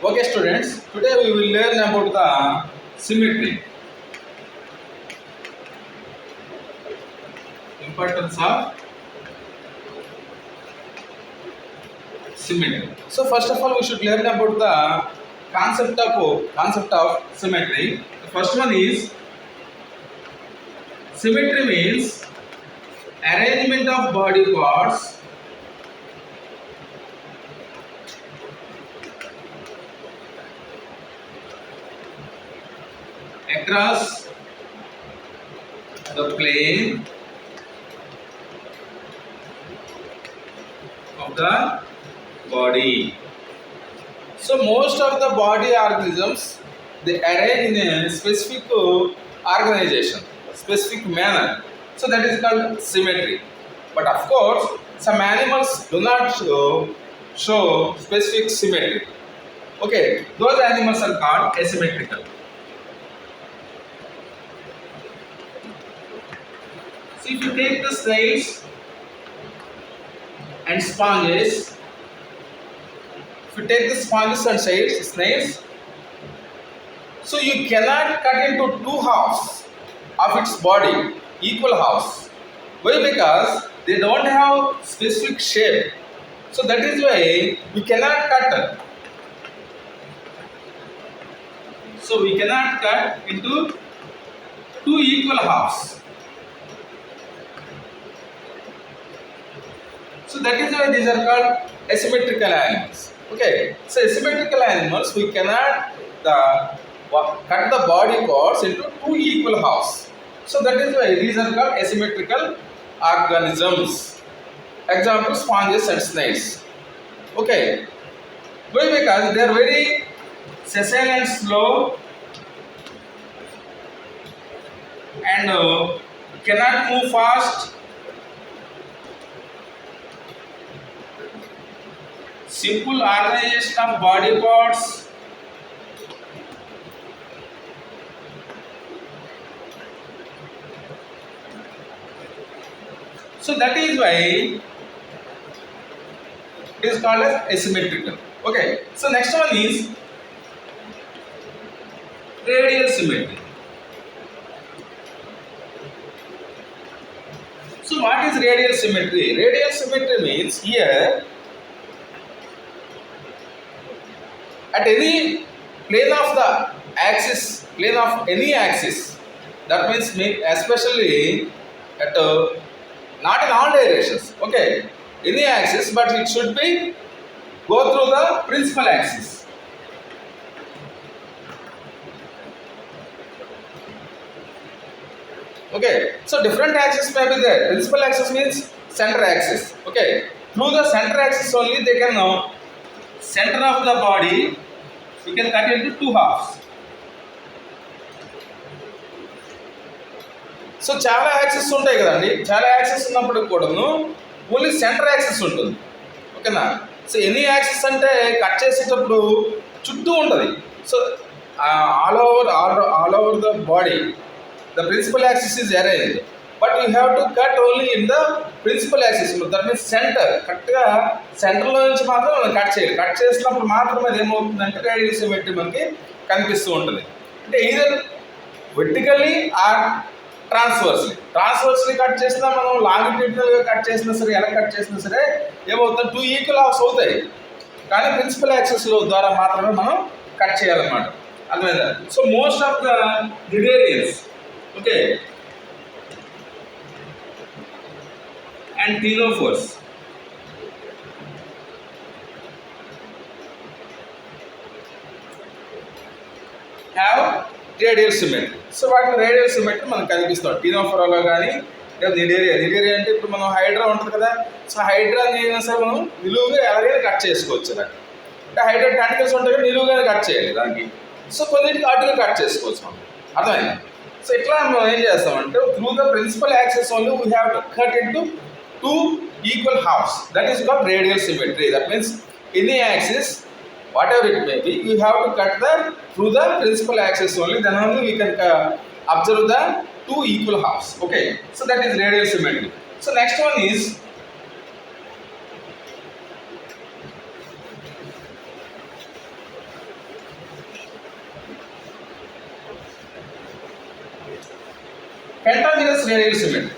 Okay, students, today we will learn about the symmetry. Importance of symmetry. So first of all, we should learn about the concept of symmetry. The first one is symmetry means arrangement of body parts across the plane of the body. So most of the body organisms they arrange in a specific organization, specific manner. So that is called symmetry. But of course, some animals do not show specific symmetry. Okay, those animals are called asymmetrical. So if you take the snails and sponges, if you take the sponges and snails, so you cannot cut into two halves of its body, equal halves. Why? Because they don't have specific shape. So that is why we cannot cut. So we cannot cut into two equal halves. So that is why these are called asymmetrical animals. Okay. So asymmetrical animals we cannot cut the body parts into two equal halves. So that is why these are called asymmetrical organisms. Example: sponges and snails. Okay. Why? Because they are very sessile and slow and cannot move fast. Simple organization of body parts. So that is why it is called as asymmetrical. Okay. So next one is radial symmetry. So what is radial symmetry? Radial symmetry means here at any plane of the axis, plane of any axis, that means especially at not in all directions, okay, any axis, but it should be go through the principal axis. Okay, so different axis may be there. Principal axis means center axis. Okay, through the center axis only they can know center of the body. You can cut into two halves. So చాలా access ఉంటాయి కదండి, చాలా access ఉన్నప్పుడు కూడాను only centre axis ఉంటుంది. ఓకేనా? So any axis అంటే cut చేసేటప్పుడు చుట్టూ ఉంటుంది. So all over the body the principal axis is arrange, but you have to cut only in the principal axis. That means centre, కరెక్ట్గా సెంటర్లో నుంచి మాత్రం మనం కట్ చేయాలి. కట్ చేసినప్పుడు మాత్రం అది ఏమవుతుందంటే రేడియల్ సిమెట్రీ మనకి కనిపిస్తూ ఉంటుంది. అంటే ఈదర్ వెర్టికల్లీ ఆర్ ట్రాన్స్వర్స్లీ కట్ చేసినా, మనం లాంగిట్యూడినల్గా కట్ చేసినా సరే, ఎలా కట్ చేసినా సరే ఏమవుతుంది, టూ ఈక్వల్ హాఫ్స్ అవుతాయి. కానీ ప్రిన్సిపల్ యాక్సిస్లో ద్వారా మాత్రమే మనం కట్ చేయాలన్నమాట. అర్థమైందా? సో మోస్ట్ ఆఫ్ ద గ్రిగేరియన్స్, okay, and ctenophores have radial symmetry. So వాటి రేడియల్ సిమెట్రీ మనకు కనిపిస్తాం. టీనోఫోరాలో కానీ లేదా నిడేరియా అంటే ఇప్పుడు మనం హైడ్రా ఉంటుంది కదా, సో హైడ్రా అయినా సరే మనం నిలువుగా ఎలాగైనా కట్ చేసుకోవచ్చు. దానికి అంటే హైడ్రా టెంటికల్స్ ఉంటాయి కదా, నిలువుగానే కట్ చేయాలి దానికి. సో కొన్నింటికి అటుగా కట్ చేసుకోవచ్చు మనం. అర్థమైందా? సో ఇట్లా మనం ఏం చేస్తామంటే through the principal axis only we have to cut into two equal halves. That is called radial symmetry. That means any axis, whatever it may be, you have to cut through the principal axis only. Then only we can observe the two equal halves. Okay. So that is radial symmetry. So next one is pentamerous radial symmetry.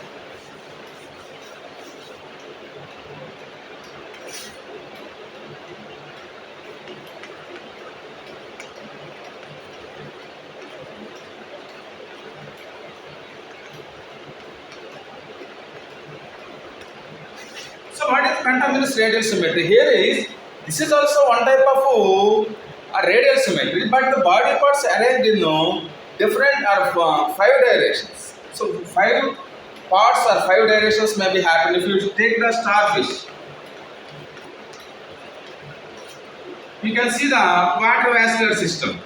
So what is pentamerous radial symmetry? This is also one type of radial symmetry, but the body parts arranged in different or 5 directions. So 5 parts or 5 directions may be happen. If you take the starfish, you can see the quadrovascular system.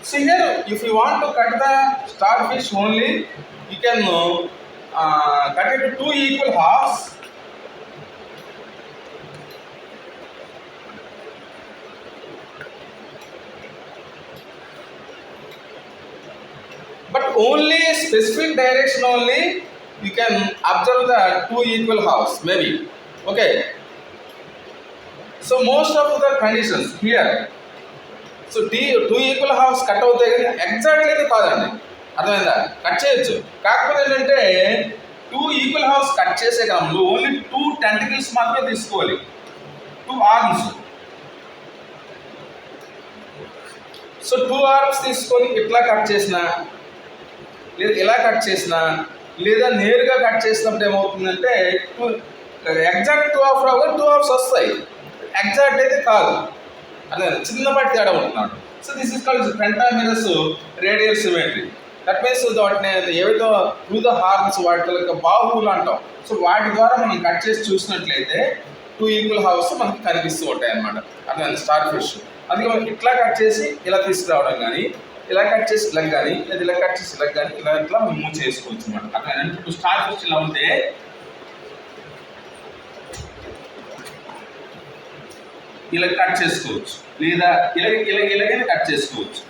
See here, if you want to cut the starfish only, you can cut it to 2 equal halves. But only specific direction only you can observe the 2 equal halves maybe. Okay. So most of the conditions here. So 2 equal halves cut అవుతాయి కానీ exactly అయితే కాదండి, అర్థమైందా? Cut చేయొచ్చు, కాకపోతే ఏంటంటే 2 equal halves cut చేసే క్రమంలో ఓన్లీ 2 టెంటికల్స్ మాత్రమే తీసుకోవాలి, 2 ఆర్మ్స్. సో 2 ఆర్మ్స్ తీసుకొని ఇట్లా కట్ చేసినా లేదా ఇలా కట్ చేసినా లేదా నేరుగా కట్ చేసినప్పుడు ఏమవుతుందంటే ఎగ్జాక్ట్ 2 హాఫ్ రావు, 2 హాఫ్స్ వస్తాయి, ఎగ్జాక్ట్ అయితే కాదు, అదే చిన్నపాటి తేడా ఉంటున్నాడు. So this is called pentamerous radial symmetry. That means వాటిని ఏవైతే త్రూ ద హార్న్స్ వాటి యొక్క బాహువులు అంటాం. సో వాటి ద్వారా మనం కట్ చేసి చూసినట్లయితే 2 ఈక్వల్ హాఫ్స్ మనకి కనిపిస్తూ ఉంటాయి అన్నమాట. అదే స్టార్ ఫిష్. అందుకే మనం ఇట్లా కట్ చేసి ఇలా తీసుకురావడం కానీ, ఇలా కట్ చేసి ఇలా కానీ, లేదా ఇలా కట్ చేసి ఇలా కానీ, ఇలా ఇట్లా మనం మూవ్ చేసుకోవచ్చు అన్నమాట. అట్లా ఇప్పుడు స్టార్ ఫిష్ ఇలా ఉంటే ఇలా కట్ చేసుకోవచ్చు, లేదా ఇలాగే కట్ చేసుకోవచ్చు.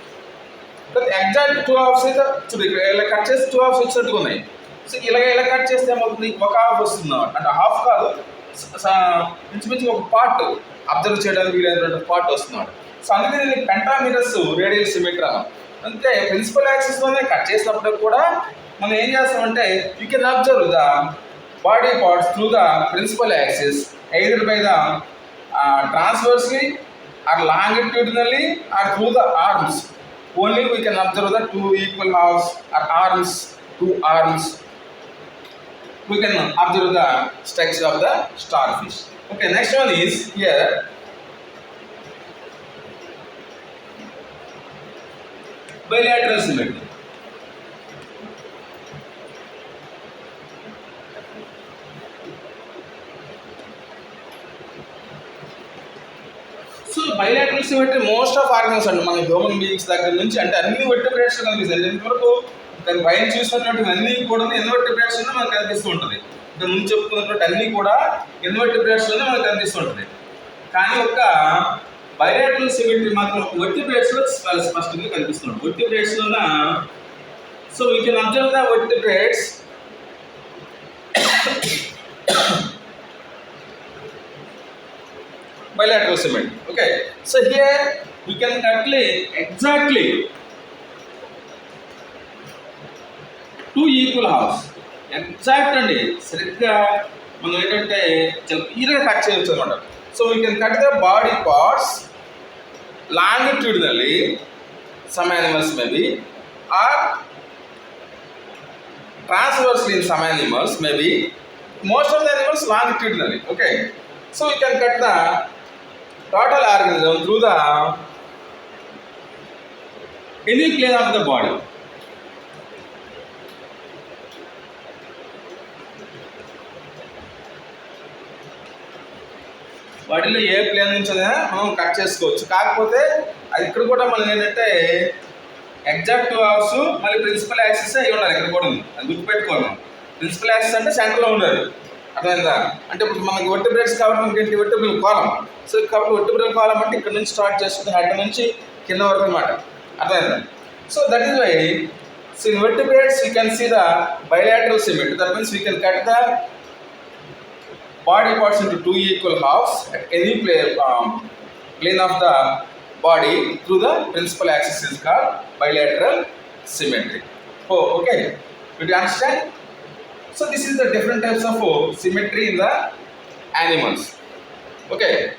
ఎగ్జాక్ట్ 2 హాఫ్స్ అయితే చూడు, ఇక్కడ ఇలా కట్ చేసి 2 హాఫ్స్ వచ్చినట్టుగా ఉన్నాయి. సో ఇలా కట్ చేస్తే ఏమవుతుంది, ఒక హాఫ్ వస్తుంది అన్నమాట. అంటే హాఫ్ కాదు, ఇంచుమించు ఒక పార్ట్ అబ్జర్వ్ చేయడానికి వీలైనటువంటి పార్ట్ వస్తున్నాడు. సో అందుకే దీన్ని పెంటామిరస్ రేడియల్ సిమెట్రీ అన్నాం. అంటే ప్రిన్సిపల్ యాక్సిస్లోనే కట్ చేసినప్పుడు కూడా మనం ఏం చేస్తామంటే you can observe the body parts through the principal axis either by the transversely or longitudinally or through the arms. Only we can observe the 2 equal halves or arms, 2 arms. We can observe the structure of the starfish. Okay, next one is here. Bilateral symmetry. So bilateral symmetry most of organs అండి, మన human beings దగ్గర నుంచి అంటే అన్ని vertebrates కనిపిస్తాయి. ఇంతవరకు దాని పైన చూసినటువంటి అన్నీ కూడా ఇన్వర్టిబ్రేట్స్ మనకు కనిపిస్తూ ఉంటుంది. ఇంత ముందు చెప్పుకున్నటువంటి అన్నీ కూడా ఇన్వర్టిబ్రేట్స్లోనే మనకు కనిపిస్తూ ఉంటుంది. కానీ ఒక బైలాటరల్ సిమెట్రీ మాత్రం వెర్టిబ్రేట్స్లో చాలా స్పష్టంగా కనిపిస్తుంది. వెర్టిబ్రేట్స్లోన so we can observe the vertebrates bilateral symmetry. Okay, so here you can calculate exactly 2 equal halves. Exact అండి, సరిగ్గా మనం ఏంటంటే చాలా క్లియర్గా కట్ చేయవచ్చు అనమాట. So we can cut the body parts longitudinally, some animals maybe, or transversely in some animals maybe, most of the animals longitudinally. Okay, so we can cut the total organism through the any plane of the body. బాడీలో ఏ plane నుంచి మనం cut చేసుకోవచ్చు. కాకపోతే అది ఇక్కడ కూడా మనం ఏంటంటే ఎగ్జాక్ట్ 2 హాఫ్స్ మళ్ళీ ప్రిన్సిపల్ యాక్సిస్ అయి ఉండాలి. ఇక్కడ కూడా ఉంది, అది గుర్తుపెట్టుకోవాలి. మనం ప్రిన్సిపల్ యాక్సిస్ అంటే సెంటర్లో ఉండాలి, అర్థమైందా? అంటే ఇప్పుడు మనకి వెర్టిబ్రేట్స్ కాబట్టి మనకి ఏంటి వెర్టిబ్రల్ కాలం. సో కాబట్టి వెర్టిబ్రల్ కాలం అంటే ఇక్కడ నుంచి స్టార్ట్ చేస్తుంది, హెడ్ నుంచి కింద వరకు అనమాట, అర్థమైందా? So that is why so in vertebrates you can see the bilateral symmetry. That means we can cut the body parts into 2 equal halves at any plane of the body through the principal axis is called bilateral symmetry. Oh, okay. Did you understand? So this is the different types of symmetry in the animals. Okay.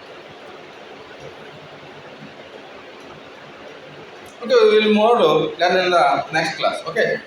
Okay, we will more learn in the next class. Okay.